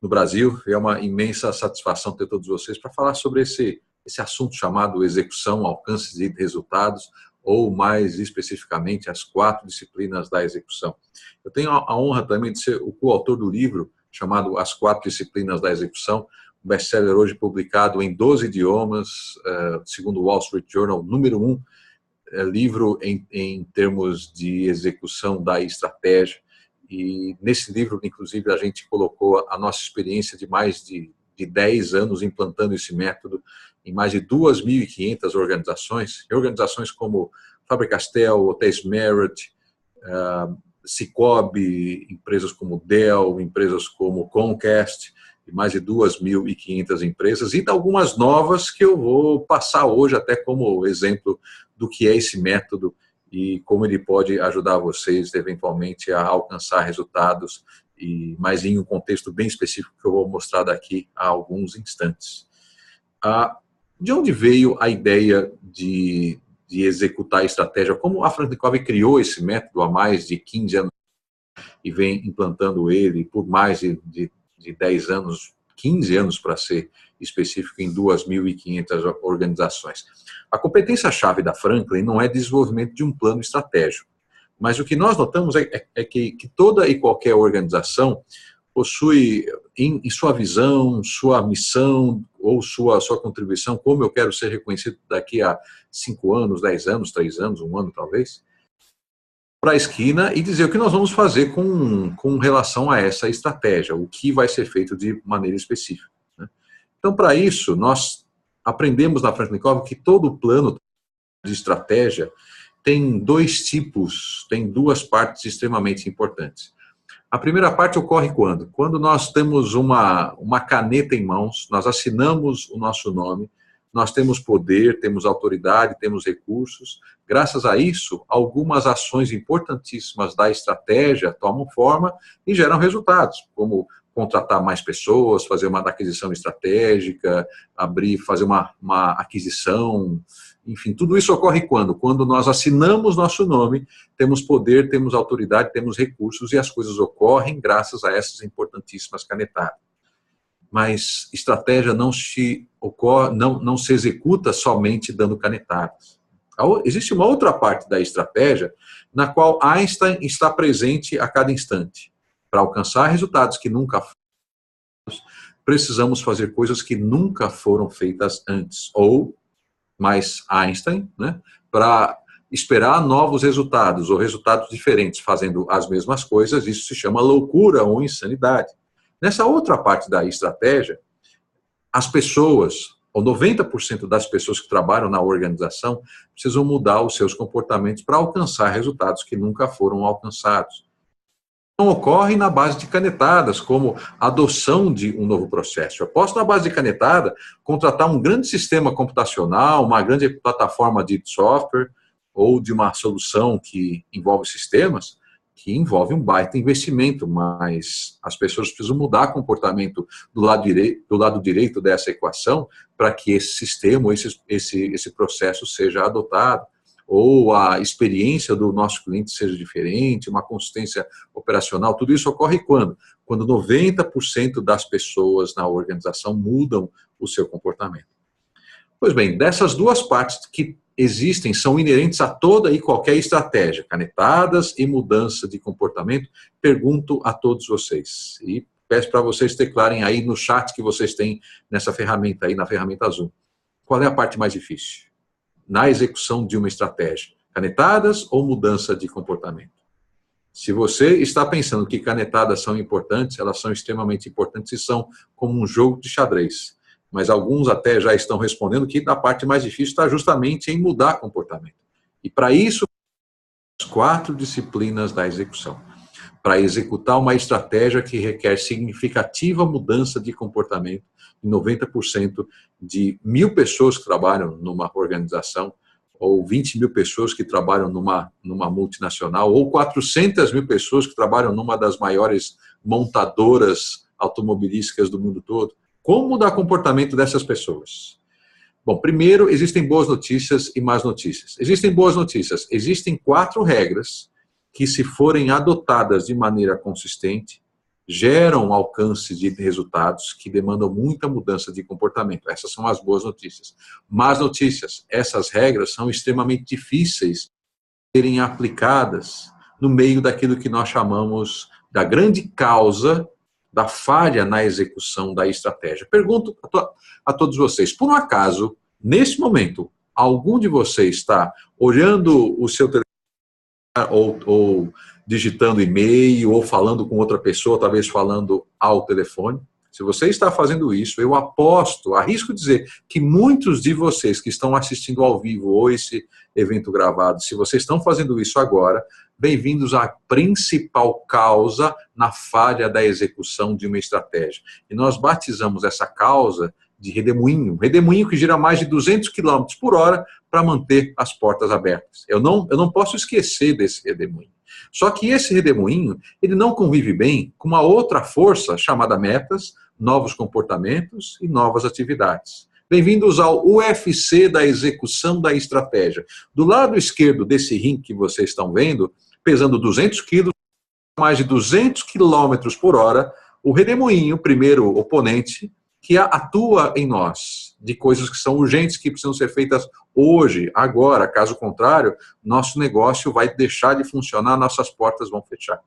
no Brasil. É uma imensa satisfação ter todos vocês para falar sobre esse assunto chamado execução, alcance de resultados, ou mais especificamente as 4 disciplinas da execução. Eu tenho a honra também de ser o coautor do livro chamado As 4 Disciplinas da Execução, um best-seller hoje publicado em 12 idiomas, segundo o Wall Street Journal, número 1 livro em termos de execução da estratégia. E nesse livro, inclusive, a gente colocou a nossa experiência de mais de 10 anos implantando esse método em mais de 2.500 organizações como Faber-Castell, Hotéis Marriott, Cicobi, empresas como Dell, empresas como Comcast, e mais de 2.500 empresas, e algumas novas que eu vou passar hoje até como exemplo do que é esse método e como ele pode ajudar vocês eventualmente a alcançar resultados, mas em um contexto bem específico que eu vou mostrar daqui a alguns instantes. De onde veio a ideia de executar a estratégia? Como a Franklin Covey criou esse método há mais de 15 anos e vem implantando ele por mais de 10 anos, 15 anos para ser específico, em 2.500 organizações. A competência-chave da Franklin não é desenvolvimento de um plano estratégico, mas o que nós notamos é que toda e qualquer organização possui em sua visão, sua missão ou sua contribuição, como eu quero ser reconhecido daqui a 5 anos, 10 anos, 3 anos, 1 ano talvez, para a esquina e dizer o que nós vamos fazer com relação a essa estratégia, o que vai ser feito de maneira específica. Né? Então, para isso, nós aprendemos na Franklin Covey que todo plano de estratégia tem 2 tipos, tem 2 partes extremamente importantes. A primeira parte ocorre quando? Quando nós temos uma caneta em mãos, nós assinamos o nosso nome, nós temos poder, temos autoridade, temos recursos. Graças a isso, algumas ações importantíssimas da estratégia tomam forma e geram resultados, como contratar mais pessoas, fazer uma aquisição estratégica, fazer uma aquisição, enfim, tudo isso ocorre quando? Quando nós assinamos nosso nome, temos poder, temos autoridade, temos recursos e as coisas ocorrem graças a essas importantíssimas canetadas. Mas estratégia não se executa somente dando canetadas. Existe uma outra parte da estratégia na qual Einstein está presente a cada instante. Para alcançar resultados que nunca foram, precisamos fazer coisas que nunca foram feitas antes. Ou, mais Einstein, né, para esperar novos resultados ou resultados diferentes fazendo as mesmas coisas, isso se chama loucura ou insanidade. Nessa outra parte da estratégia, as pessoas, ou 90% das pessoas que trabalham na organização, precisam mudar os seus comportamentos para alcançar resultados que nunca foram alcançados. Não ocorre na base de canetadas, como a adoção de um novo processo. Eu posso, na base de canetada, contratar um grande sistema computacional, uma grande plataforma de software, ou de uma solução que envolve sistemas, que envolve um baita investimento, mas as pessoas precisam mudar comportamento do lado direito dessa equação para que esse sistema, esse processo seja adotado, ou a experiência do nosso cliente seja diferente, uma consistência operacional. Tudo isso ocorre quando? Quando 90% das pessoas na organização mudam o seu comportamento. Pois bem, dessas 2 partes que existem, são inerentes a toda e qualquer estratégia, canetadas e mudança de comportamento, pergunto a todos vocês. E peço para vocês teclarem aí no chat que vocês têm nessa ferramenta aí, na ferramenta Zoom. Qual é a parte mais difícil na execução de uma estratégia? Canetadas ou mudança de comportamento? Se você está pensando que canetadas são importantes, elas são extremamente importantes e são como um jogo de xadrez. Mas alguns até já estão respondendo que a parte mais difícil está justamente em mudar comportamento. E para isso, as 4 disciplinas da execução. Para executar uma estratégia que requer significativa mudança de comportamento, em 90% de 1.000 pessoas que trabalham numa organização, ou 20.000 pessoas que trabalham numa multinacional, ou 400.000 pessoas que trabalham numa das maiores montadoras automobilísticas do mundo todo. Como mudar o comportamento dessas pessoas? Bom, primeiro, existem boas notícias e más notícias. Existem boas notícias. Existem 4 regras que, se forem adotadas de maneira consistente, geram alcance de resultados que demandam muita mudança de comportamento. Essas são as boas notícias. Más notícias, essas regras são extremamente difíceis de serem aplicadas no meio daquilo que nós chamamos da grande causa da falha na execução da estratégia. Pergunto a todos vocês, por um acaso, nesse momento, algum de vocês está olhando o seu telefone ou digitando e-mail, ou falando com outra pessoa, talvez falando ao telefone? Se você está fazendo isso, eu aposto, arrisco dizer, que muitos de vocês que estão assistindo ao vivo ou esse evento gravado, se vocês estão fazendo isso agora, bem-vindos à principal causa na falha da execução de uma estratégia. E nós batizamos essa causa de redemoinho que gira mais de 200 km por hora para manter as portas abertas. Eu não posso esquecer desse redemoinho. Só que esse redemoinho, ele não convive bem com uma outra força chamada metas, novos comportamentos e novas atividades. Bem-vindos ao UFC da execução da estratégia. Do lado esquerdo desse ringue que vocês estão vendo, pesando 200 quilos, mais de 200 quilômetros por hora, o redemoinho, primeiro oponente, que atua em nós, de coisas que são urgentes, que precisam ser feitas hoje, agora. Caso contrário, nosso negócio vai deixar de funcionar, nossas portas vão fechar.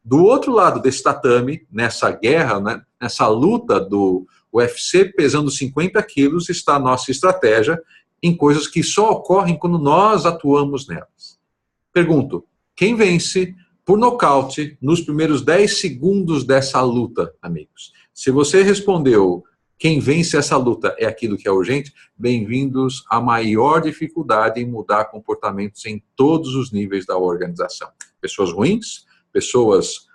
Do outro lado desse tatame, nessa guerra, né, nessa luta do UFC, pesando 50 quilos, está a nossa estratégia em coisas que só ocorrem quando nós atuamos nelas. Pergunto, quem vence por nocaute nos primeiros 10 segundos dessa luta, amigos? Se você respondeu quem vence essa luta é aquilo que é urgente, bem-vindos à maior dificuldade em mudar comportamentos em todos os níveis da organização. Pessoas ruins, pessoas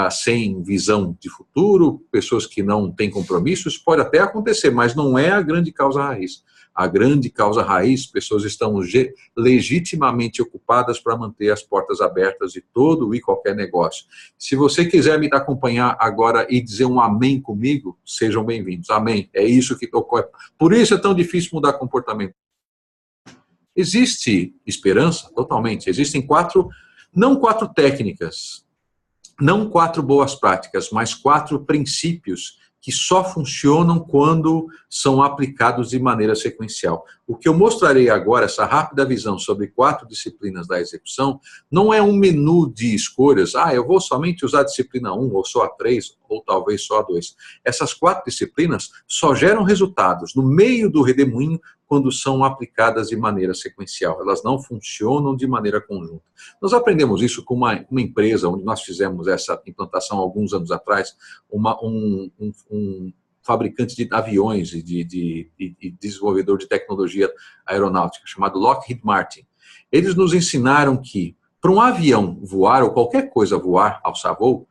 sem visão de futuro, pessoas que não têm compromissos, pode até acontecer, mas não é a grande causa raiz. A grande causa raiz, pessoas estão legitimamente ocupadas para manter as portas abertas de todo e qualquer negócio. Se você quiser me acompanhar agora e dizer um amém comigo, sejam bem-vindos. Amém. É isso que ocorre. Por isso é tão difícil mudar comportamento. Existe esperança? Totalmente. Existem não quatro técnicas, não 4 boas práticas, mas 4 princípios que só funcionam quando são aplicados de maneira sequencial. O que eu mostrarei agora, essa rápida visão sobre 4 disciplinas da execução, não é um menu de escolhas, eu vou somente usar a disciplina 1, ou só a 3, ou talvez só a 2. Essas 4 disciplinas só geram resultados no meio do redemoinho quando são aplicadas de maneira sequencial. Elas não funcionam de maneira conjunta. Nós aprendemos isso com uma empresa onde nós fizemos essa implantação alguns anos atrás, um fabricante de aviões e de desenvolvedor de tecnologia aeronáutica, chamado Lockheed Martin. Eles nos ensinaram que, para um avião voar, ou qualquer coisa voar, alçar voo,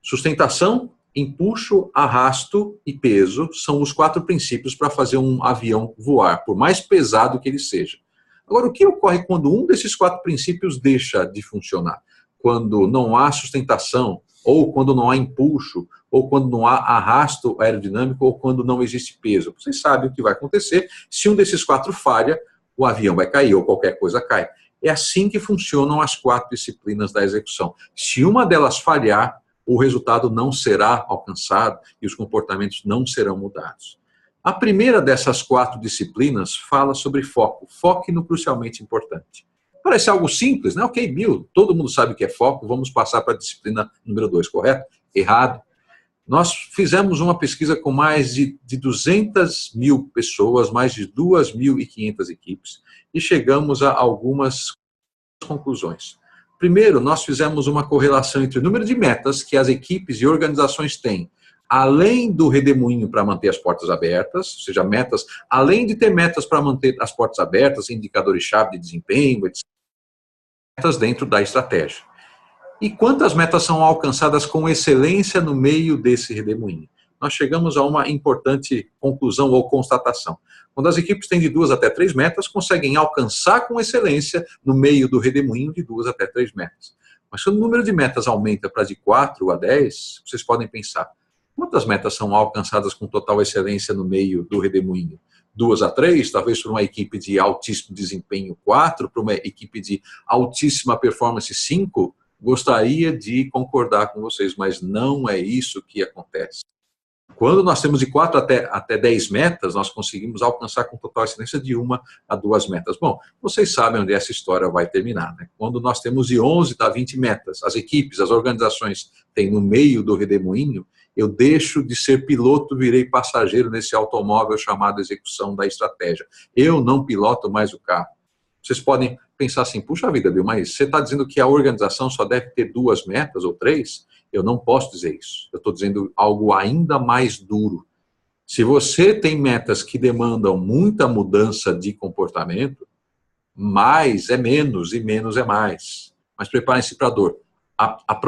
sustentação, empuxo, arrasto e peso são os 4 princípios para fazer um avião voar, por mais pesado que ele seja. Agora, o que ocorre quando um desses 4 princípios deixa de funcionar? Quando não há sustentação, ou quando não há empuxo, ou quando não há arrasto aerodinâmico, ou quando não existe peso. Vocês sabem o que vai acontecer. Se um desses 4 falha, o avião vai cair, ou qualquer coisa cai. É assim que funcionam as 4 disciplinas da execução. Se uma delas falhar, o resultado não será alcançado e os comportamentos não serão mudados. A primeira dessas 4 disciplinas fala sobre foco. Foque no crucialmente importante. Parece algo simples, né? Ok, Bill, todo mundo sabe o que é foco, vamos passar para a disciplina número 2, correto? Errado. Nós fizemos uma pesquisa com mais de 200 mil pessoas, mais de 2.500 equipes, e chegamos a algumas conclusões. Primeiro, nós fizemos uma correlação entre o número de metas que as equipes e organizações têm, além do redemoinho para manter as portas abertas, ou seja, metas, além de ter metas para manter as portas abertas, indicadores-chave de desempenho, etc., metas dentro da estratégia. E quantas metas são alcançadas com excelência no meio desse redemoinho? Nós chegamos a uma importante conclusão ou constatação. Quando as equipes têm de 2 até 3 metas, conseguem alcançar com excelência no meio do redemoinho de 2 até 3 metas. Mas quando o número de metas aumenta para de 4 a 10, vocês podem pensar, quantas metas são alcançadas com total excelência no meio do redemoinho? 2 a 3, talvez para uma equipe de altíssimo desempenho 4, para uma equipe de altíssima performance 5, Gostaria de concordar com vocês, mas não é isso que acontece. Quando nós temos de 4 até 10 metas, nós conseguimos alcançar com total excelência de 1 a 2 metas. Bom, vocês sabem onde essa história vai terminar, né? Quando nós temos de 11 a 20 metas, as equipes, as organizações têm no meio do redemoinho, eu deixo de ser piloto, virei passageiro nesse automóvel chamado execução da estratégia. Eu não piloto mais o carro. Vocês podem pensar assim, puxa vida, Bill, mas você está dizendo que a organização só deve ter 2 metas ou 3? Eu não posso dizer isso. Eu estou dizendo algo ainda mais duro. Se você tem metas que demandam muita mudança de comportamento, mais é menos e menos é mais. Mas preparem-se para a dor. A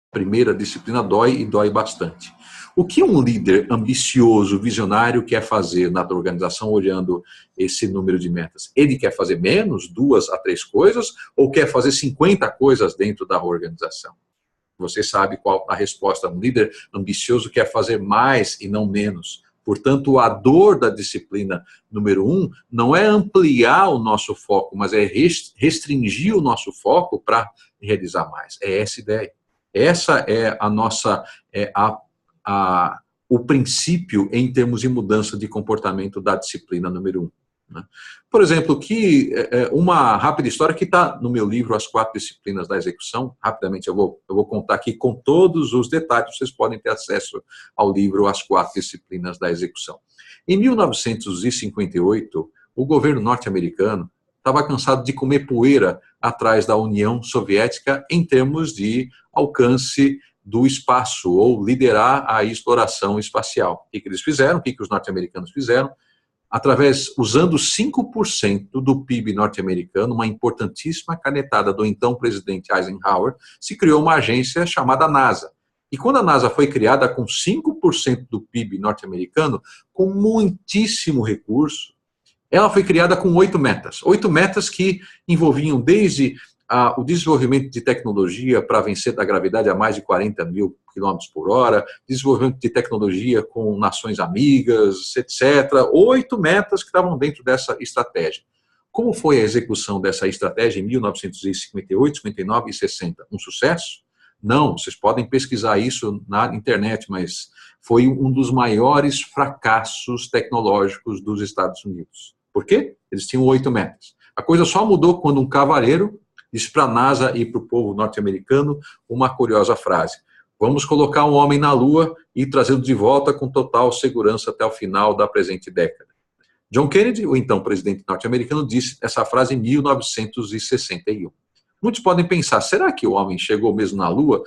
primeira disciplina dói e dói bastante. O que um líder ambicioso, visionário quer fazer na organização olhando esse número de metas? Ele quer fazer menos, 2 a 3 coisas, ou quer fazer 50 coisas dentro da organização? Você sabe qual a resposta. Um líder ambicioso quer fazer mais e não menos. Portanto, a dor da disciplina número 1 não é ampliar o nosso foco, mas é restringir o nosso foco para realizar mais. É essa a ideia. Essa é a nossa, o princípio em termos de mudança de comportamento da disciplina número 1. Né? Por exemplo, uma rápida história que está no meu livro, As 4 Disciplinas da Execução. Rapidamente eu vou contar aqui com todos os detalhes, vocês podem ter acesso ao livro As 4 Disciplinas da Execução. Em 1958, o governo norte-americano estava cansado de comer poeira atrás da União Soviética em termos de alcance do espaço, ou liderar a exploração espacial. O que eles fizeram? O que os norte-americanos fizeram? Usando 5% do PIB norte-americano, uma importantíssima canetada do então presidente Eisenhower, se criou uma agência chamada NASA. E quando a NASA foi criada com 5% do PIB norte-americano, com muitíssimo recurso, ela foi criada com 8 metas. 8 metas que envolviam desde o desenvolvimento de tecnologia para vencer da gravidade a mais de 40 mil quilômetros por hora, desenvolvimento de tecnologia com nações amigas, etc. 8 metas que estavam dentro dessa estratégia. Como foi a execução dessa estratégia em 1958, 59 e 60? Um sucesso? Não, vocês podem pesquisar isso na internet, mas foi um dos maiores fracassos tecnológicos dos Estados Unidos. Por quê? Eles tinham 8 metas. A coisa só mudou quando um cavalheiro disse para a NASA e para o povo norte-americano uma curiosa frase: vamos colocar um homem na Lua e trazê-lo de volta com total segurança até o final da presente década. John Kennedy, o então presidente norte-americano, disse essa frase em 1961. Muitos podem pensar, será que o homem chegou mesmo na Lua?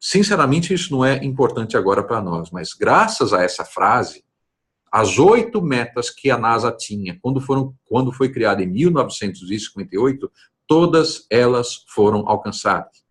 Sinceramente, isso não é importante agora para nós, mas graças a essa frase, as 8 metas que a NASA tinha quando foi criada em 1958, todas elas foram alcançadas.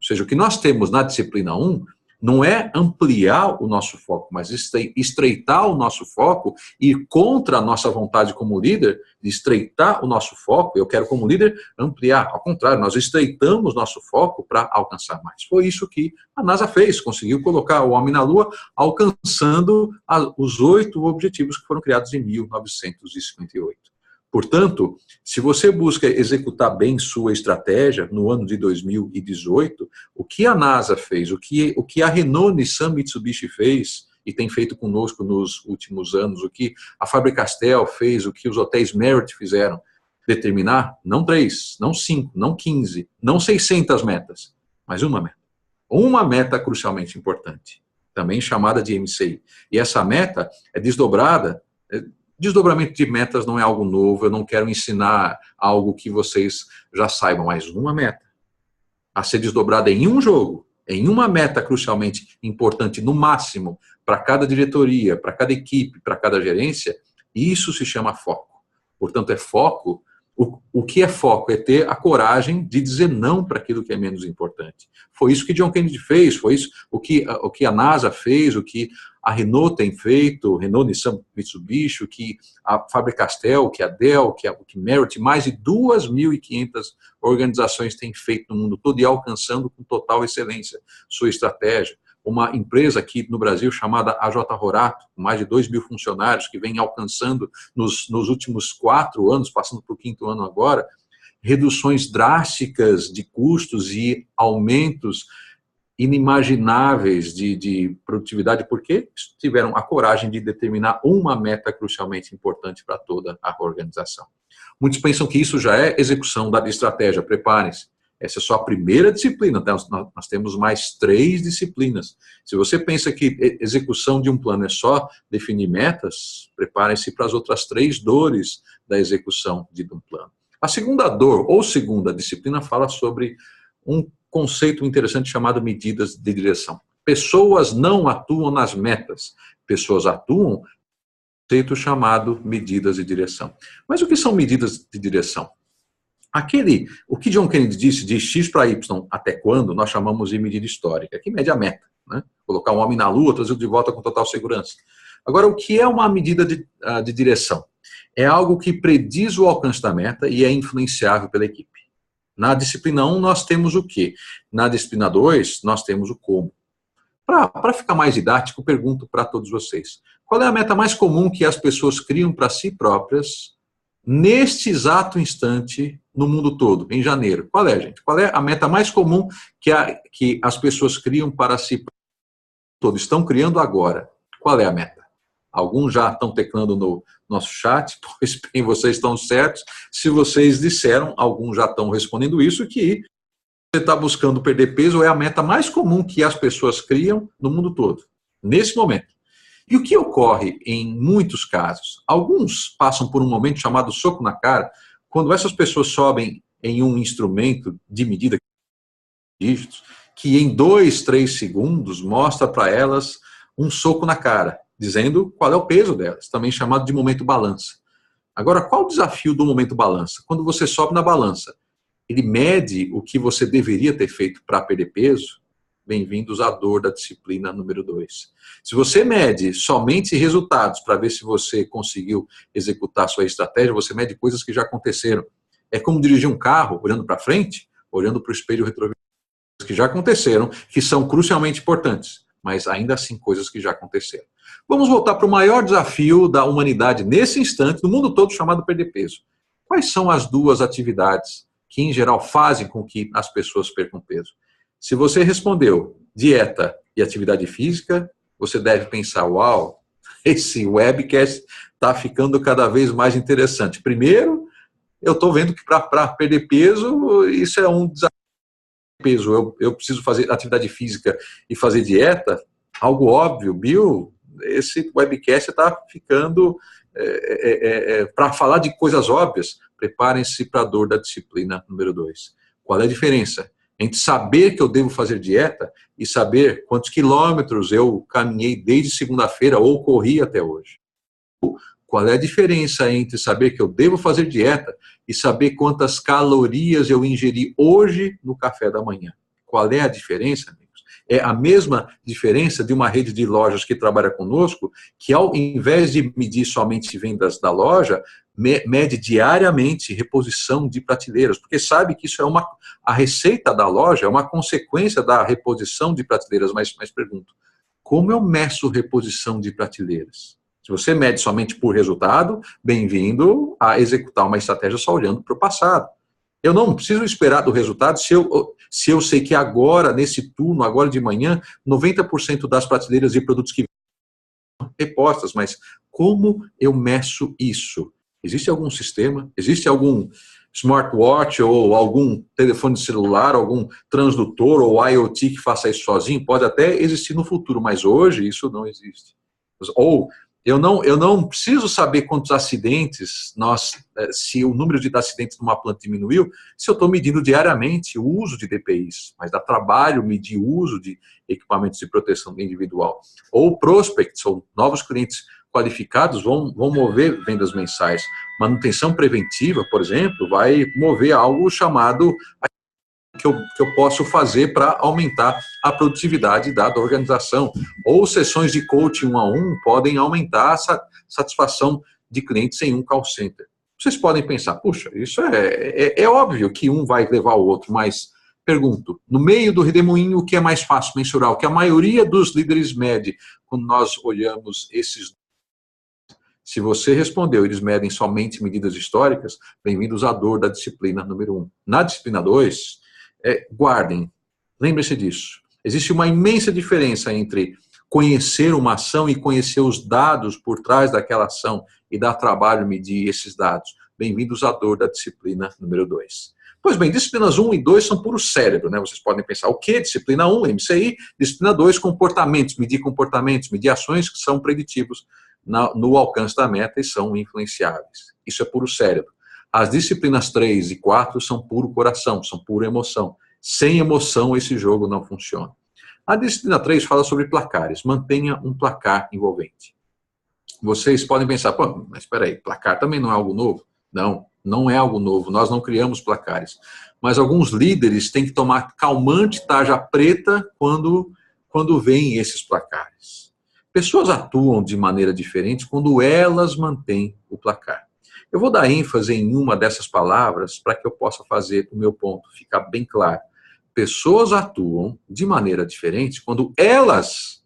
Ou seja, o que nós temos na disciplina 1 não é ampliar o nosso foco, mas estreitar o nosso foco e contra a nossa vontade como líder, de estreitar o nosso foco, eu quero como líder ampliar. Ao contrário, nós estreitamos nosso foco para alcançar mais. Foi isso que a NASA fez, conseguiu colocar o homem na Lua, alcançando os 8 objetivos que foram criados em 1958. Portanto, se você busca executar bem sua estratégia no ano de 2018, o que a NASA fez, o que a Renault, Nissan, Mitsubishi fez e tem feito conosco nos últimos anos, o que a Faber-Castell fez, o que os hotéis Marriott fizeram, determinar não 3, não 5, não 15, não 600 metas, mas uma meta. Uma meta crucialmente importante, também chamada de MCI. E essa meta é desdobrada. Desdobramento de metas não é algo novo, eu não quero ensinar algo que vocês já saibam, mas uma meta a ser desdobrada em um jogo, em uma meta crucialmente importante, no máximo, para cada diretoria, para cada equipe, para cada gerência, isso se chama foco. Portanto, é foco. O que é foco? É ter a coragem de dizer não para aquilo que é menos importante. Foi isso que John Kennedy fez, foi isso o que a NASA fez, o que a Renault tem feito, Renault, Nissan, Mitsubishi, o que a Faber-Castell, o que a Dell, o que Marriott, mais de 2.500 organizações têm feito no mundo todo e alcançando com total excelência sua estratégia. Uma empresa aqui no Brasil chamada AJ Horato, com mais de 2.000 funcionários, que vem alcançando nos últimos 4 anos, passando para o 5º ano agora, reduções drásticas de custos e aumentos inimagináveis de produtividade, porque tiveram a coragem de determinar uma meta crucialmente importante para toda a organização. Muitos pensam que isso já é execução da estratégia, preparem-se. Essa é só a primeira disciplina, nós temos mais 3 disciplinas. Se você pensa que execução de um plano é só definir metas, preparem-se para as outras 3 dores da execução de um plano. A segunda dor, ou segunda disciplina, fala sobre um conceito interessante chamado medidas de direção. Pessoas não atuam nas metas, pessoas atuam no conceito chamado medidas de direção. Mas o que são medidas de direção? O que John Kennedy disse de X para Y até quando, nós chamamos de medida histórica, que mede a meta, né? Colocar um homem na lua, trazê-lo de volta com total segurança. Agora, o que é uma medida de direção? É algo que prediz o alcance da meta e é influenciável pela equipe. Na disciplina 1, nós temos o quê? Na disciplina 2, nós temos o como. Para ficar mais didático, pergunto para todos vocês. Qual é a meta mais comum que as pessoas criam para si próprias neste exato instante no mundo todo, em janeiro? Qual é, gente? Qual é a meta mais comum que as pessoas criam para si próprias? Estão criando agora. Qual é a meta? Alguns já estão teclando no nosso chat, pois bem, vocês estão certos. Se vocês disseram, alguns já estão respondendo isso, que você está buscando perder peso é a meta mais comum que as pessoas criam no mundo todo, nesse momento. E o que ocorre em muitos casos? Alguns passam por um momento chamado soco na cara, quando essas pessoas sobem em um instrumento de medida de dígitos, que em 2, 3 segundos mostra para elas um soco na cara, dizendo qual é o peso delas, também chamado de momento balança. Agora, qual o desafio do momento balança? Quando você sobe na balança, ele mede o que você deveria ter feito para perder peso? Bem-vindos à dor da disciplina número 2. Se você mede somente resultados para ver se você conseguiu executar sua estratégia, você mede coisas que já aconteceram. É como dirigir um carro olhando para frente, olhando para o espelho retrovisor, que já aconteceram, que são crucialmente importantes, mas ainda assim coisas que já aconteceram. Vamos voltar para o maior desafio da humanidade nesse instante, no mundo todo, chamado perder peso. Quais são as 2 atividades que, em geral, fazem com que as pessoas percam peso? Se você respondeu dieta e atividade física, você deve pensar, uau, esse webcast está ficando cada vez mais interessante. Primeiro, eu estou vendo que para perder peso, isso é um desafio. Eu preciso fazer atividade física e fazer dieta, algo óbvio. Bill, esse webcast está ficando para falar de coisas óbvias. Preparem-se para a dor da disciplina número 2. Qual é a diferença entre saber que eu devo fazer dieta e saber quantos quilômetros eu caminhei desde segunda-feira ou corri até hoje? Qual é a diferença entre saber que eu devo fazer dieta e saber quantas calorias eu ingeri hoje no café da manhã? Qual é a diferença, amigos? É a mesma diferença de uma rede de lojas que trabalha conosco, que ao invés de medir somente vendas da loja, mede diariamente reposição de prateleiras, porque sabe que isso é a receita da loja, é uma consequência da reposição de prateleiras. Mas pergunto, como eu meço reposição de prateleiras? Se você mede somente por resultado, bem-vindo a executar uma estratégia só olhando para o passado. Eu não preciso esperar do resultado se eu sei que agora, nesse turno, agora de manhã, 90% das prateleiras de produtos que são repostas. Mas como eu meço isso? Existe algum sistema? Existe algum smartwatch ou algum telefone celular, algum transdutor ou IoT que faça isso sozinho? Pode até existir no futuro, mas hoje isso não existe. Ou eu não preciso saber quantos acidentes, se o número de acidentes numa planta diminuiu, se eu estou medindo diariamente o uso de DPIs, mas dá trabalho medir o uso de equipamentos de proteção individual. Ou prospects, ou novos clientes qualificados vão mover vendas mensais. Manutenção preventiva, por exemplo, vai mover algo chamado que eu posso fazer para aumentar a produtividade da organização. Ou sessões de coaching 1 a 1 podem aumentar a satisfação de clientes em um call center. Vocês podem pensar, puxa, isso é óbvio que um vai levar o outro, mas pergunto, no meio do redemoinho, o que é mais fácil mensurar? O que a maioria dos líderes mede quando nós olhamos esses. Se você respondeu, eles medem somente medidas históricas, bem-vindos à dor da disciplina número 1. Na disciplina 2, guardem, lembre-se disso. Existe uma imensa diferença entre conhecer uma ação e conhecer os dados por trás daquela ação e dar trabalho medir esses dados. Bem-vindos à dor da disciplina número 2. Pois bem, disciplinas 1 e 2 são puro cérebro, né? Vocês podem pensar, o que? Disciplina 1, MCI, disciplina 2, comportamentos, medir ações que são preditivos no alcance da meta e são influenciáveis. Isso é puro cérebro. As disciplinas 3 e 4 são puro coração, são pura emoção. Sem emoção, esse jogo não funciona. A disciplina 3 fala sobre placares. Mantenha um placar envolvente. Vocês podem pensar, pô, mas espera aí, placar também não é algo novo? Não, não é algo novo. Nós não criamos placares. Mas alguns líderes têm que tomar calmante tarja preta quando veem esses placares. Pessoas atuam de maneira diferente quando elas mantêm o placar. Eu vou dar ênfase em uma dessas palavras para que eu possa fazer o meu ponto ficar bem claro. Pessoas atuam de maneira diferente quando elas,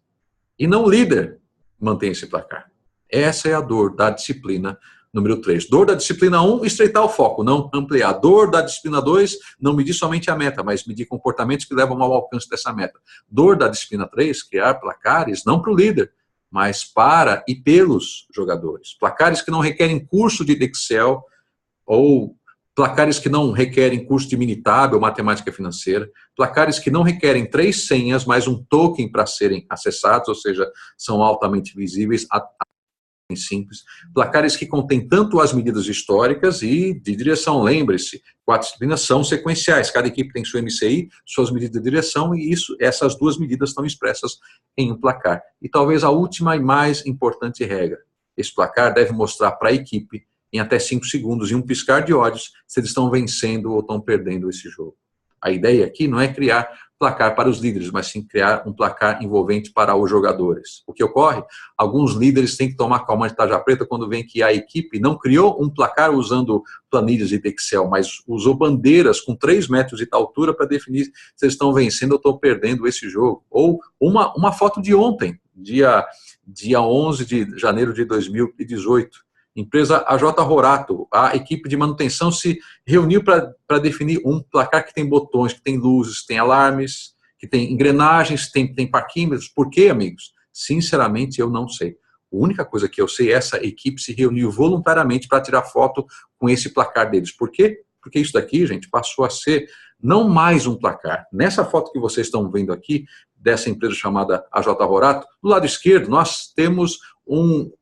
e não o líder, mantêm esse placar. Essa é a dor da disciplina número 3. Dor da disciplina 1, estreitar o foco, não ampliar. Dor da disciplina 2, não medir somente a meta, mas medir comportamentos que levam ao alcance dessa meta. Dor da disciplina 3, criar placares, não para o líder, mas para e pelos jogadores. Placares que não requerem curso de Excel ou placares que não requerem curso de Minitab ou matemática financeira, placares que não requerem 3 senhas, mais um token para serem acessados, ou seja, são altamente visíveis, simples, placares que contêm tanto as medidas históricas e de direção. Lembre-se, 4 disciplinas são sequenciais, cada equipe tem sua MCI, suas medidas de direção, e essas 2 medidas estão expressas em um placar. E talvez a última e mais importante regra, esse placar deve mostrar para a equipe, em até 5 segundos, em um piscar de olhos, se eles estão vencendo ou estão perdendo esse jogo. A ideia aqui não é criar placar para os líderes, mas sim criar um placar envolvente para os jogadores. O que ocorre? Alguns líderes têm que tomar calma de tarja preta quando veem que a equipe não criou um placar usando planilhas de Excel, mas usou bandeiras com 3 metros de altura para definir se eles estão vencendo ou estão perdendo esse jogo. Ou uma foto de ontem, dia 11 de janeiro de 2018. Empresa AJ Rorato, a equipe de manutenção se reuniu para definir um placar que tem botões, que tem luzes, tem alarmes, que tem engrenagens, tem parquímetros. Por quê, amigos? Sinceramente, eu não sei. A única coisa que eu sei é essa equipe se reuniu voluntariamente para tirar foto com esse placar deles. Por quê? Porque isso daqui, gente, passou a ser não mais um placar. Nessa foto que vocês estão vendo aqui, dessa empresa chamada AJ Rorato, do lado esquerdo nós temos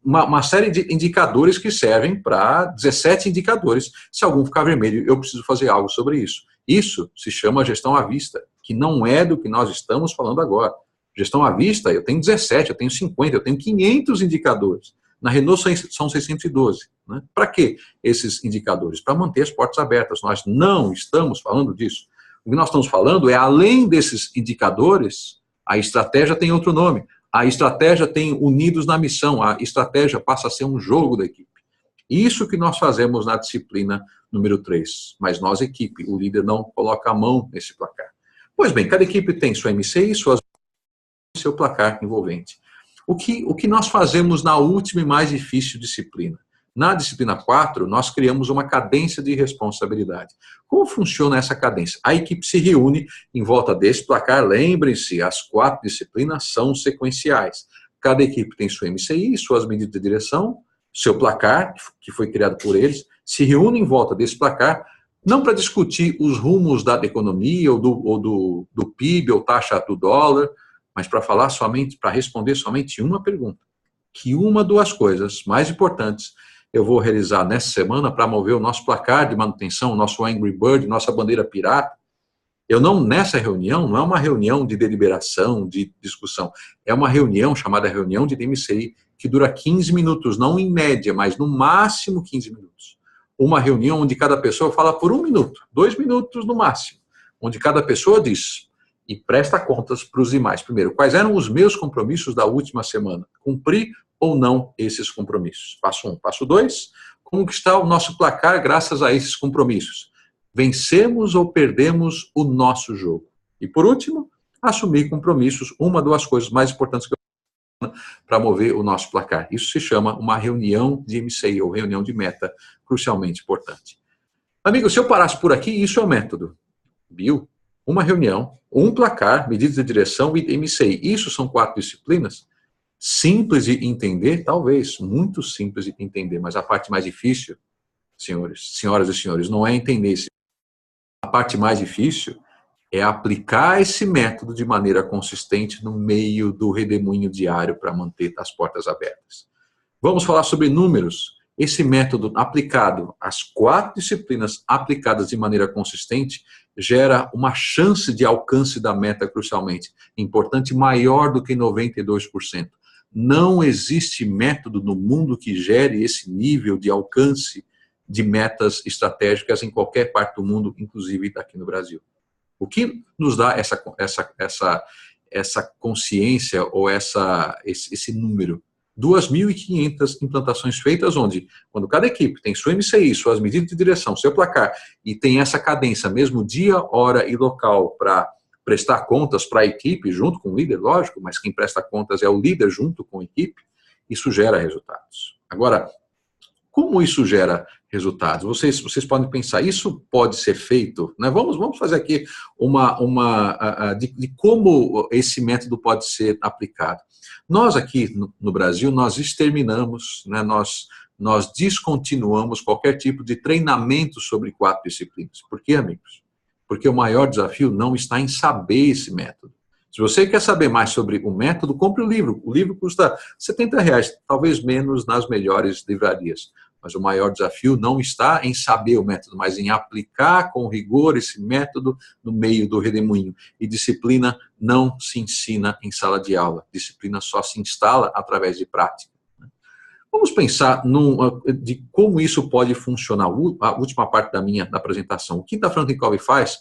uma série de indicadores que servem para 17 indicadores. Se algum ficar vermelho, eu preciso fazer algo sobre isso. Isso se chama gestão à vista, que não é do que nós estamos falando agora. Gestão à vista, eu tenho 17, eu tenho 50, eu tenho 500 indicadores. Na Renault são 612. Né? Para que esses indicadores? Para manter as portas abertas. Nós não estamos falando disso. O que nós estamos falando é, além desses indicadores, a estratégia tem outro nome. A estratégia tem unidos na missão. A estratégia passa a ser um jogo da equipe. Isso que nós fazemos na disciplina número 3. Mas nós, equipe, o líder não coloca a mão nesse placar. Pois bem, cada equipe tem sua MCI e seu placar envolvente. O que nós fazemos na última e mais difícil disciplina? Na disciplina 4, nós criamos uma cadência de responsabilidade. Como funciona essa cadência? A equipe se reúne em volta desse placar. Lembrem-se, as 4 disciplinas são sequenciais. Cada equipe tem sua MCI, suas medidas de direção, seu placar, que foi criado por eles, se reúne em volta desse placar, não para discutir os rumos da economia, ou do PIB, ou taxa do dólar, mas para responder somente uma pergunta. Que uma ou 2 coisas mais importantes eu vou realizar nessa semana para mover o nosso placar de manutenção, o nosso Angry Bird, nossa bandeira pirata. Nessa reunião, não é uma reunião de deliberação, de discussão, é uma reunião chamada reunião de DMCI, que dura 15 minutos, não em média, mas no máximo 15 minutos. Uma reunião onde cada pessoa fala por 1 minuto, 2 minutos no máximo, onde cada pessoa diz e presta contas para os demais. Primeiro, quais eram os meus compromissos da última semana? Cumpri ou não esses compromissos? Passo 1. Passo 2, como que está o nosso placar graças a esses compromissos? Vencemos ou perdemos o nosso jogo? E por último, assumir compromissos, uma ou 2 coisas mais importantes que eu para mover o nosso placar. Isso se chama uma reunião de MCI, ou reunião de meta, crucialmente importante. Amigo, se eu parasse por aqui, isso é o método. Bill, uma reunião, um placar, medidas de direção e MCI. Isso são 4 disciplinas? Simples de entender? Talvez, muito simples de entender, mas a parte mais difícil, senhoras e senhores, não é entender isso. A parte mais difícil é aplicar esse método de maneira consistente no meio do redemoinho diário para manter as portas abertas. Vamos falar sobre números. Esse método aplicado, as 4 disciplinas aplicadas de maneira consistente, gera uma chance de alcance da meta crucialmente importante maior do que 92%. Não existe método no mundo que gere esse nível de alcance de metas estratégicas em qualquer parte do mundo, inclusive aqui no Brasil. O que nos dá essa consciência ou esse número? 2.500 implantações feitas onde, quando cada equipe tem sua MCI, suas medidas de direção, seu placar, e tem essa cadência, mesmo dia, hora e local, para prestar contas para a equipe, junto com o líder, lógico, mas quem presta contas é o líder junto com a equipe, isso gera resultados. Agora, como isso gera resultados? Vocês podem pensar, isso pode ser feito, né? Vamos fazer aqui de como esse método pode ser aplicado. Nós aqui no Brasil, nós exterminamos, né? Nós descontinuamos qualquer tipo de treinamento sobre 4 disciplinas. Por quê, amigos? Porque o maior desafio não está em saber esse método. Se você quer saber mais sobre o método, compre o livro. O livro custa R$70, talvez menos nas melhores livrarias. Mas o maior desafio não está em saber o método, mas em aplicar com rigor esse método no meio do redemoinho. E disciplina não se ensina em sala de aula. Disciplina só se instala através de prática. Vamos pensar de como isso pode funcionar. A última parte da apresentação. O que a Franklin Covey faz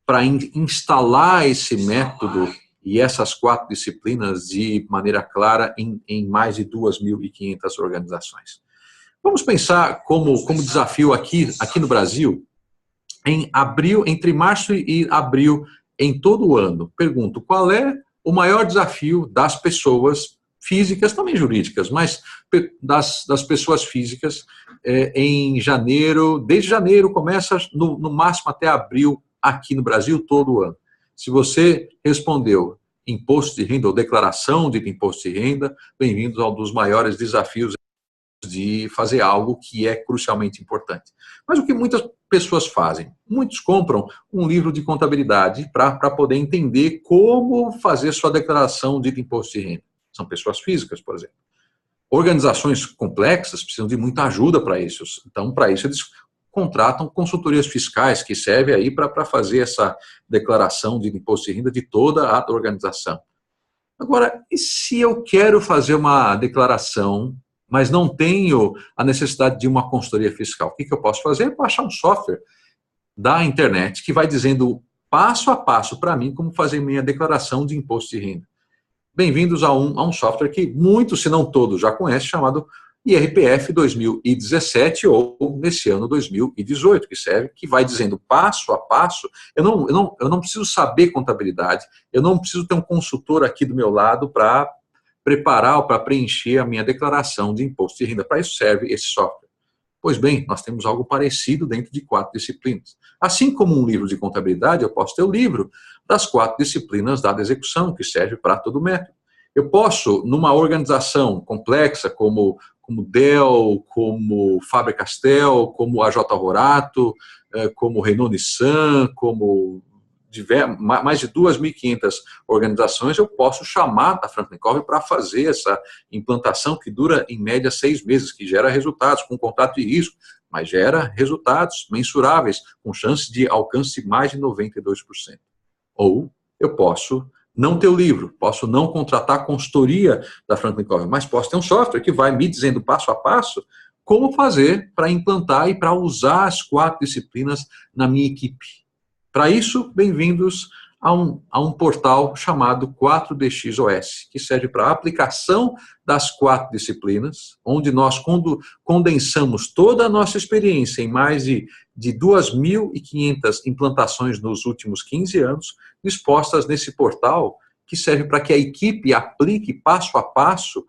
para instalar esse método e essas 4 disciplinas de maneira clara em mais de 2.500 organizações. Vamos pensar como desafio aqui no Brasil, entre março e abril, em todo o ano. Pergunto, qual é o maior desafio das pessoas físicas, também jurídicas, mas das pessoas físicas em janeiro, desde janeiro começa no máximo até abril aqui no Brasil todo o ano. Se você respondeu imposto de renda ou declaração de imposto de renda, bem-vindos a um dos maiores desafios de fazer algo que é crucialmente importante. Mas o que muitas pessoas fazem? Muitos compram um livro de contabilidade para poder entender como fazer sua declaração de imposto de renda. São pessoas físicas, por exemplo. Organizações complexas precisam de muita ajuda para isso. Então, para isso, eles contratam consultorias fiscais que servem aí para fazer essa declaração de imposto de renda de toda a organização. Agora, e se eu quero fazer uma declaração, mas não tenho a necessidade de uma consultoria fiscal? O que eu posso fazer? Baixar um software da internet que vai dizendo passo a passo para mim como fazer minha declaração de imposto de renda. Bem-vindos a um software que muitos, se não todos, já conhecem, chamado IRPF 2017 ou nesse ano 2018, que vai dizendo passo a passo. Eu não preciso saber contabilidade, eu não preciso ter um consultor aqui do meu lado para preparar ou para preencher a minha declaração de imposto de renda. Para isso serve esse software. Pois bem, nós temos algo parecido dentro de 4 disciplinas. Assim como um livro de contabilidade, eu posso ter o livro das 4 disciplinas da execução, que serve para todo método. Eu posso, numa organização complexa como Dell, como Faber-Castell, como AJ Horato, como Renault-Nissan, como mais de 2.500 organizações, eu posso chamar a Franklin Covey para fazer essa implantação que dura, em média, 6 meses, que gera resultados, com contrato de risco, mas gera resultados mensuráveis, com chance de alcance de mais de 92%. Ou eu posso não ter o livro, posso não contratar a consultoria da Franklin Covey, mas posso ter um software que vai me dizendo passo a passo como fazer para implantar e para usar as 4 disciplinas na minha equipe. Para isso, bem-vindos a um portal chamado 4DXOS, que serve para a aplicação das 4 disciplinas, onde nós condensamos toda a nossa experiência em mais de 2.500 implantações nos últimos 15 anos, expostas nesse portal que serve para que a equipe aplique passo a passo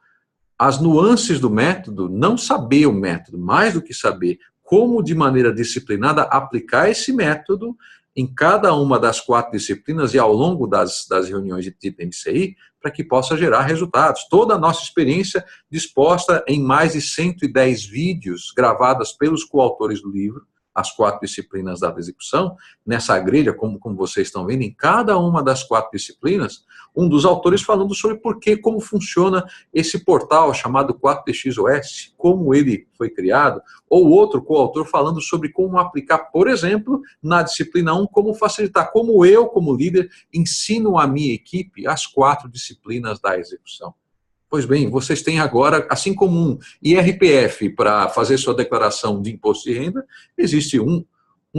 as nuances do método, não saber o método, mais do que saber como, de maneira disciplinada, aplicar esse método em cada uma das 4 disciplinas e ao longo das reuniões de MCI, para que possa gerar resultados. Toda a nossa experiência disposta em mais de 110 vídeos gravadas pelos coautores do livro, as 4 disciplinas da execução, nessa grelha, como vocês estão vendo, em cada uma das 4 disciplinas, um dos autores falando sobre como funciona esse portal chamado 4DXOS, como ele foi criado, ou outro coautor falando sobre como aplicar, por exemplo, na disciplina 1, como facilitar, como eu, como líder, ensino a minha equipe as 4 disciplinas da execução. Pois bem, vocês têm agora, assim como um IRPF para fazer sua declaração de imposto de renda, existe um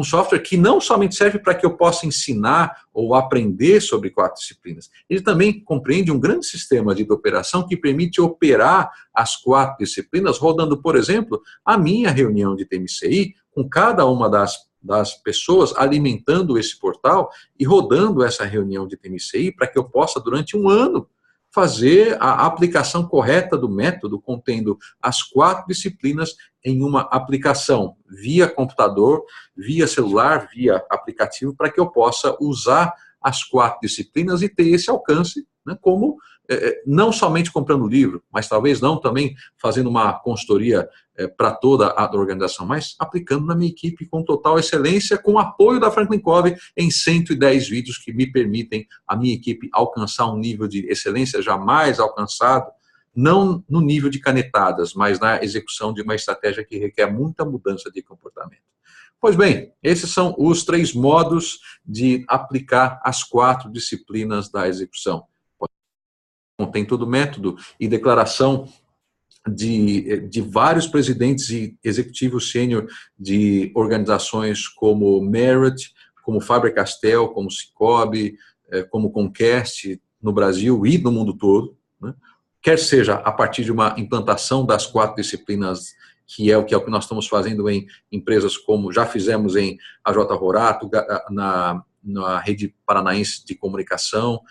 software que não somente serve para que eu possa ensinar ou aprender sobre 4 disciplinas, ele também compreende um grande sistema de operação que permite operar as 4 disciplinas, rodando, por exemplo, a minha reunião de TMCI, com cada uma das pessoas alimentando esse portal e rodando essa reunião de TMCI para que eu possa, durante um ano, fazer a aplicação correta do método, contendo as 4 disciplinas em uma aplicação via computador, via celular, via aplicativo, para que eu possa usar as 4 disciplinas e ter esse alcance, né, como não somente comprando livro, mas talvez não também fazendo uma consultoria para toda a organização, mas aplicando na minha equipe com total excelência, com o apoio da Franklin Covey em 110 vídeos que me permitem a minha equipe alcançar um nível de excelência jamais alcançado, não no nível de canetadas, mas na execução de uma estratégia que requer muita mudança de comportamento. Pois bem, esses são os 3 modos de aplicar as 4 disciplinas da execução. Contém todo o método e declaração de vários presidentes e executivos sênior de organizações como Merit, como Faber-Castell, como Cicobi, como Comcast no Brasil e no mundo todo, né? Quer seja a partir de uma implantação das 4 disciplinas, que é o que nós estamos fazendo em empresas como já fizemos em AJ Rorato, na Rede Paranaense de Comunicação,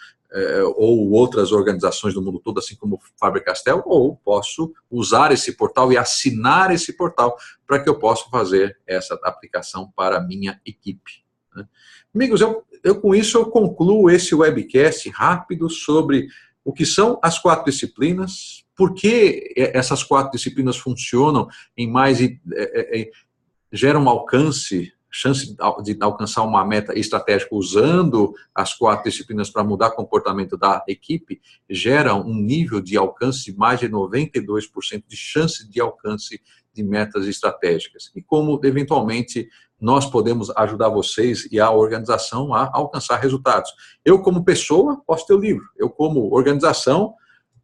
ou outras organizações do mundo todo, assim como Faber-Castell, ou posso usar esse portal e assinar esse portal para que eu possa fazer essa aplicação para a minha equipe, né? Amigos, com isso eu concluo esse webcast rápido sobre o que são as 4 disciplinas, por que essas 4 disciplinas funcionam em mais e geram alcance, chance de alcançar uma meta estratégica usando as 4 disciplinas para mudar o comportamento da equipe, gera um nível de alcance de mais de 92% de chance de alcance de metas estratégicas. E como, eventualmente, nós podemos ajudar vocês e a organização a alcançar resultados. Eu, como pessoa, posso ter o livro. Eu, como organização,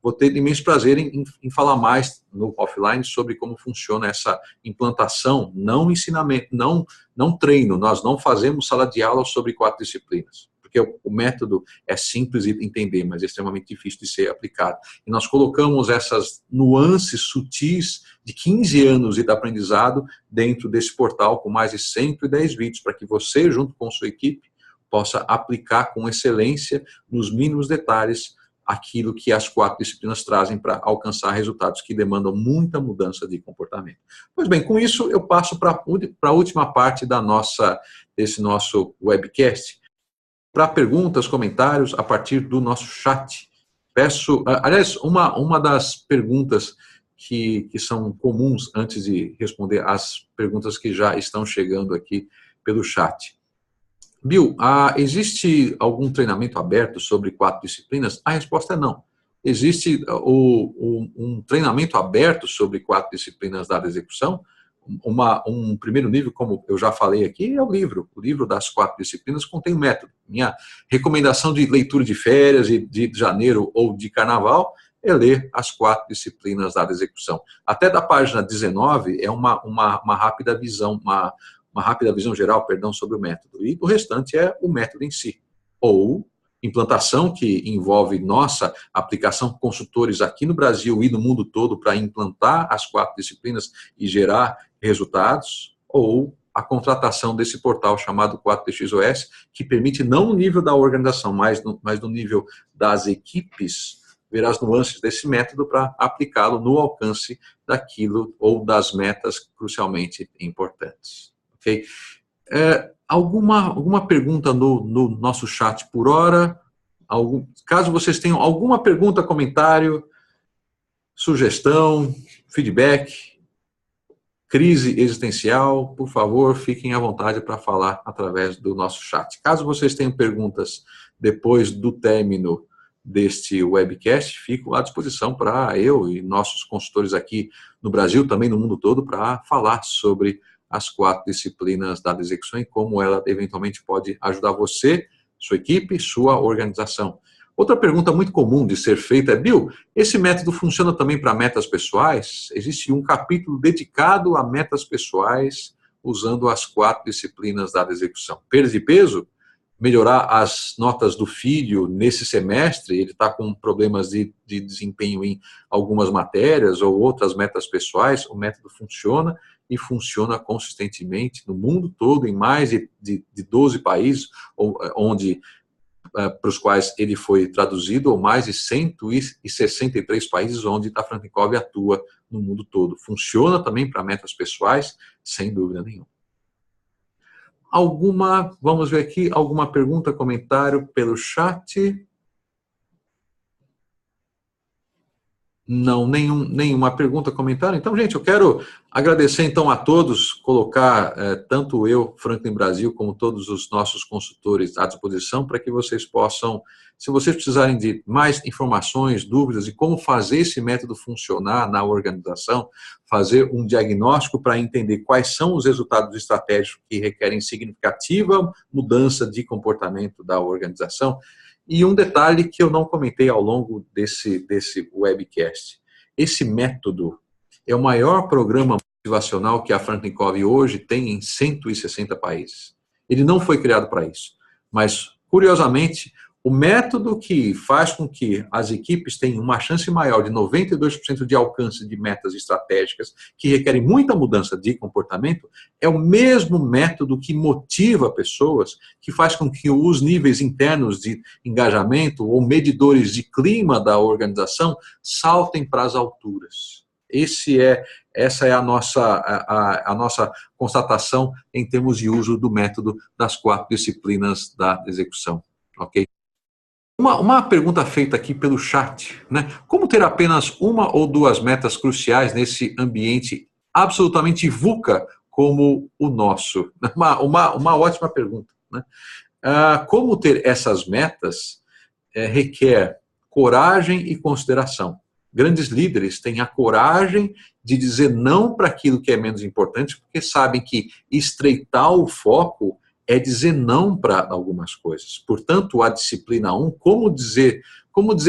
vou ter imenso prazer em falar mais no offline sobre como funciona essa implantação, não ensinamento, não treino. Nós não fazemos sala de aula sobre 4 disciplinas, porque o método é simples de entender, mas é extremamente difícil de ser aplicado. E nós colocamos essas nuances sutis de 15 anos de aprendizado dentro desse portal com mais de 110 vídeos, para que você, junto com sua equipe, possa aplicar com excelência, nos mínimos detalhes, aquilo que as 4 disciplinas trazem para alcançar resultados que demandam muita mudança de comportamento. Pois bem, com isso eu passo para a última parte desse nosso webcast, para perguntas, comentários a partir do nosso chat. Aliás, uma das perguntas que são comuns antes de responder as perguntas que já estão chegando aqui pelo chat. Bill, existe algum treinamento aberto sobre 4 disciplinas? A resposta é não. Existe um treinamento aberto sobre 4 disciplinas da execução. Um primeiro nível, como eu já falei aqui, é o livro. O livro das 4 disciplinas contém o método. Minha recomendação de leitura de férias, de janeiro ou de carnaval, é ler as 4 disciplinas da execução. Até da página 19 é uma rápida visão, uma rápida visão geral, sobre o método. E o restante é o método em si. Ou implantação, que envolve nossa aplicação com consultores aqui no Brasil e no mundo todo para implantar as 4 disciplinas e gerar resultados. Ou a contratação desse portal chamado 4DXOS, que permite não no nível da organização, mas no nível das equipes, ver as nuances desse método para aplicá-lo no alcance daquilo ou das metas crucialmente importantes. Ok? Alguma pergunta no nosso chat por hora? Caso vocês tenham alguma pergunta, comentário, sugestão, feedback, crise existencial, por favor, fiquem à vontade para falar através do nosso chat. Caso vocês tenham perguntas depois do término deste webcast, fico à disposição para eu e nossos consultores aqui no Brasil, também no mundo todo, para falar sobre as 4 disciplinas da execução e como ela eventualmente pode ajudar você, sua equipe, sua organização. Outra pergunta muito comum de ser feita é: Bill, esse método funciona também para metas pessoais? Existe um capítulo dedicado a metas pessoais usando as 4 disciplinas da execução. Perda de peso? Melhorar as notas do filho nesse semestre, ele está com problemas de desempenho em algumas matérias ou outras metas pessoais, o método funciona e funciona consistentemente no mundo todo, em mais de 12 países, onde para os quais ele foi traduzido, ou mais de 163 países onde a Franklin Covey atua no mundo todo. Funciona também para metas pessoais, sem dúvida nenhuma. Vamos ver aqui, alguma pergunta, comentário pelo chat? Não, nenhuma pergunta, comentário. Então, gente, eu quero agradecer então a todos, colocar tanto eu, Franklin Brasil, como todos os nossos consultores à disposição para que vocês possam, se vocês precisarem de mais informações, dúvidas de como fazer esse método funcionar na organização, fazer um diagnóstico para entender quais são os resultados estratégicos que requerem significativa mudança de comportamento da organização. E um detalhe que eu não comentei ao longo desse webcast. Esse método é o maior programa motivacional que a Franklin Covey hoje tem em 160 países. Ele não foi criado para isso. Mas, curiosamente, o método que faz com que as equipes tenham uma chance maior de 92% de alcance de metas estratégicas que requerem muita mudança de comportamento é o mesmo método que motiva pessoas, que faz com que os níveis internos de engajamento ou medidores de clima da organização saltem para as alturas. Essa é a nossa constatação em termos de uso do método das 4 disciplinas da execução. Ok? Uma pergunta feita aqui pelo chat, né? Como ter apenas uma ou duas metas cruciais nesse ambiente absolutamente VUCA como o nosso? Uma ótima pergunta, né? Como ter essas metas requer coragem e consideração. Grandes líderes têm a coragem de dizer não para aquilo que é menos importante, porque sabem que estreitar o foco é dizer não para algumas coisas. Portanto, a disciplina 1, como dizer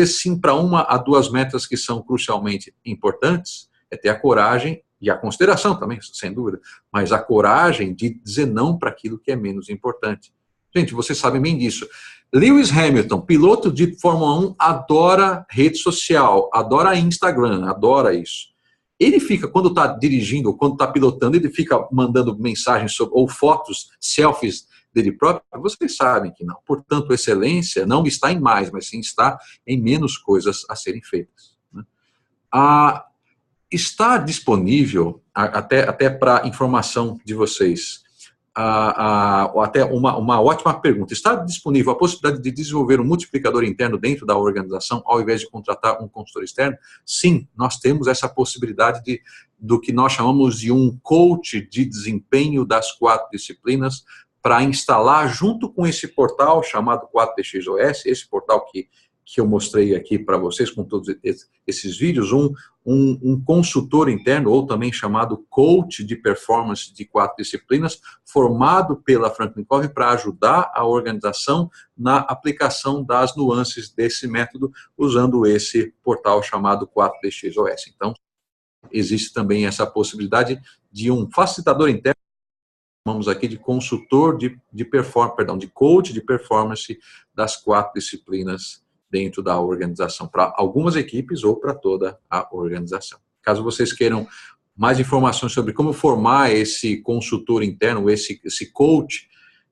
sim para uma a duas metas que são crucialmente importantes, é ter a coragem e a consideração também, sem dúvida, mas a coragem de dizer não para aquilo que é menos importante. Gente, vocês sabem bem disso. Lewis Hamilton, piloto de Fórmula 1, adora rede social, adora Instagram, adora isso. Ele fica, quando está dirigindo, ou quando está pilotando, ele fica mandando mensagens ou fotos, selfies dele próprio. Vocês sabem que não. Portanto, excelência não está em mais, mas sim está em menos coisas a serem feitas. Né? Está disponível, até para informação de vocês, até uma ótima pergunta. Está disponível a possibilidade de desenvolver um multiplicador interno dentro da organização, ao invés de contratar um consultor externo? Sim, nós temos essa possibilidade do que nós chamamos de um coach de desempenho das 4 disciplinas, para instalar junto com esse portal chamado 4DXOS, esse portal que eu mostrei aqui para vocês com todos esses vídeos, um consultor interno, ou também chamado coach de performance de 4 disciplinas, formado pela Franklin Covey para ajudar a organização na aplicação das nuances desse método, usando esse portal chamado 4DXOS. Então, existe também essa possibilidade de um facilitador interno, chamamos aqui de consultor de coach de performance das 4 disciplinas dentro da organização, para algumas equipes ou para toda a organização. Caso vocês queiram mais informações sobre como formar esse consultor interno, esse coach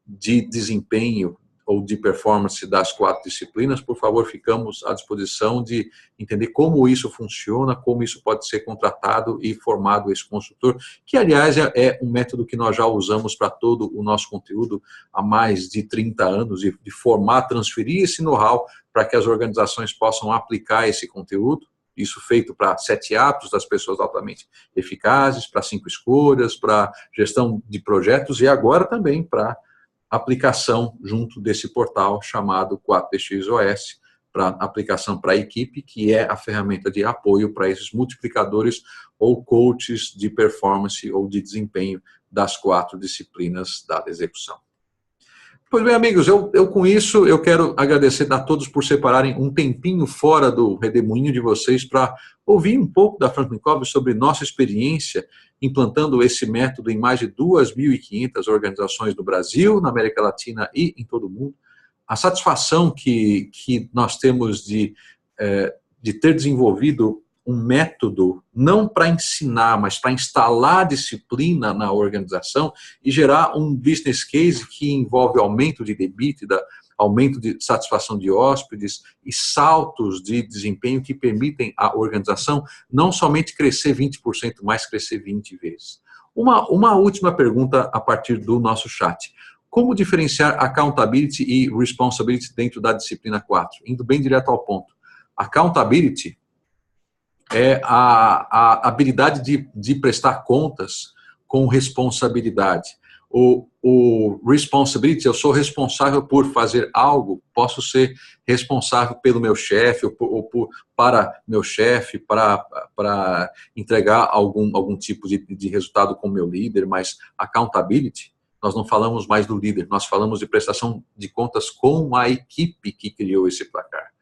de desempenho ou de performance das 4 disciplinas, por favor, ficamos à disposição de entender como isso funciona, como isso pode ser contratado e formado esse consultor, que, aliás, é um método que nós já usamos para todo o nosso conteúdo há mais de 30 anos, de formar, transferir esse know-how para que as organizações possam aplicar esse conteúdo. Isso feito para 7 hábitos das pessoas altamente eficazes, para 5 escolhas, para gestão de projetos e agora também para aplicação junto desse portal chamado 4DXOS, para aplicação para a equipe, que é a ferramenta de apoio para esses multiplicadores ou coaches de performance ou de desempenho das 4 disciplinas da execução. Pois bem, amigos, com isso eu quero agradecer a todos por separarem um tempinho fora do redemoinho de vocês para ouvir um pouco da Franklin Covey sobre nossa experiência implantando esse método em mais de 2.500 organizações no Brasil, na América Latina e em todo o mundo. A satisfação que nós temos de ter desenvolvido um método não para ensinar, mas para instalar disciplina na organização e gerar um business case que envolve aumento de EBITDA, aumento de satisfação de hóspedes e saltos de desempenho que permitem à organização não somente crescer 20%, mas crescer 20 vezes. Uma última pergunta a partir do nosso chat. Como diferenciar accountability e responsibility dentro da disciplina 4? Indo bem direto ao ponto. Accountability é a habilidade de prestar contas com responsabilidade. O responsibility, eu sou responsável por fazer algo, posso ser responsável pelo meu chefe, ou para meu chefe, para entregar algum tipo de resultado com o meu líder, mas accountability, nós não falamos mais do líder, nós falamos de prestação de contas com a equipe que criou esse placar.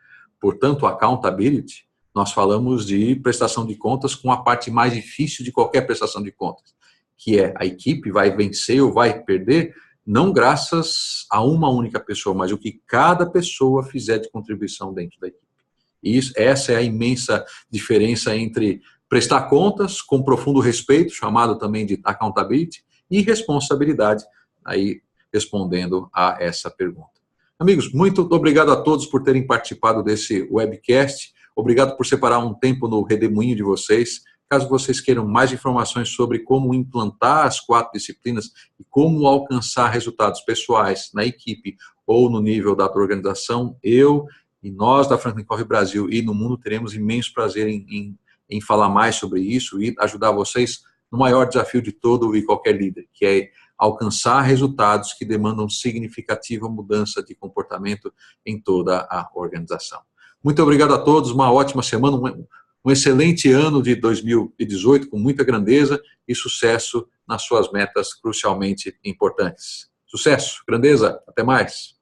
Portanto, accountability, nós falamos de prestação de contas com a parte mais difícil de qualquer prestação de contas, que é a equipe vai vencer ou vai perder, não graças a uma única pessoa, mas o que cada pessoa fizer de contribuição dentro da equipe. E essa é a imensa diferença entre prestar contas com profundo respeito, chamado também de accountability, e responsabilidade, aí respondendo a essa pergunta. Amigos, muito obrigado a todos por terem participado desse webcast. Obrigado por separar um tempo no redemoinho de vocês. Caso vocês queiram mais informações sobre como implantar as 4 disciplinas e como alcançar resultados pessoais na equipe ou no nível da organização, eu e nós da Franklin Covey Brasil e no mundo teremos imenso prazer em falar mais sobre isso e ajudar vocês no maior desafio de todo e qualquer líder, que é alcançar resultados que demandam significativa mudança de comportamento em toda a organização. Muito obrigado a todos, uma ótima semana, um excelente ano de 2018, com muita grandeza e sucesso nas suas metas crucialmente importantes. Sucesso, grandeza, até mais!